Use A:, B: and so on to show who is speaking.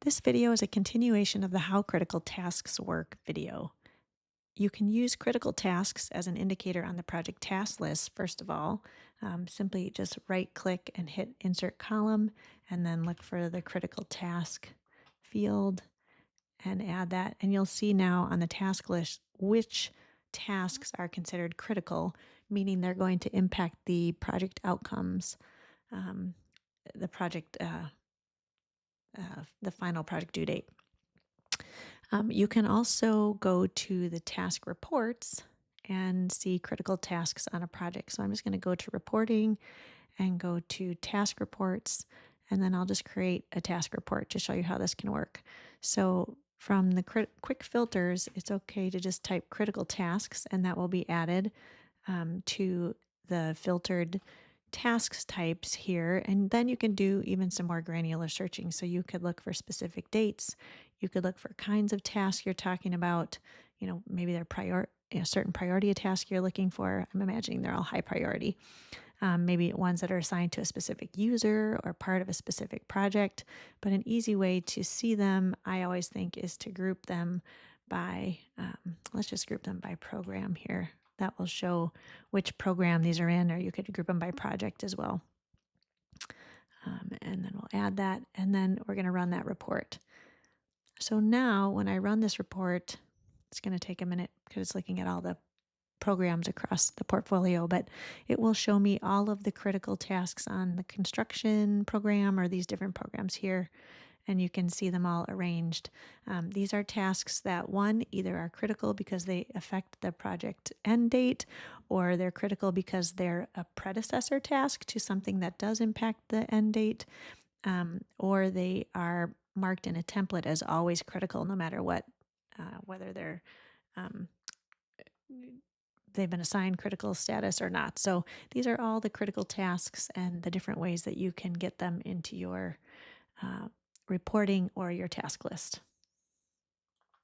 A: This video is a continuation of the How Critical Tasks Work video. You can use critical tasks as an indicator on the project task list, first of all. Simply just right-click and hit Insert Column, and then look for the critical task field and add that. And you'll see now on the task list which tasks are considered critical, meaning they're going to impact the project outcomes, um, the project the final project due date. You can also go to the task reports and see critical tasks on a project. So I'm just going to go to reporting and go to task reports, and then I'll just create a task report to show you how this can work. So from the quick filters, it's okay to just type critical tasks, and that will be added to the filtered tasks types here. And then you can do even some more granular searching. So you could look for specific dates. You could look for kinds of tasks you're talking about. Maybe they're certain priority a task you're looking for. I'm imagining they're all high priority. Maybe ones that are assigned to a specific user or part of a specific project. But an easy way to see them, I always think, is to group them by, let's just group them by program here. That will show which program these are in, or you could group them by project as well. And then we'll add that, and then we're going to run that report. So now when I run this report, it's going to take a minute because it's looking at all the programs across the portfolio, but it will show me all of the critical tasks on the construction program or these different programs here, and you can see them all arranged. These are tasks that, one, either are critical because they affect the project end date, or they're critical because they're a predecessor task to something that does impact the end date, or they are marked in a template as always critical no matter what, whether they've been assigned critical status or not. So these are all the critical tasks and the different ways that you can get them into your reporting or your task list.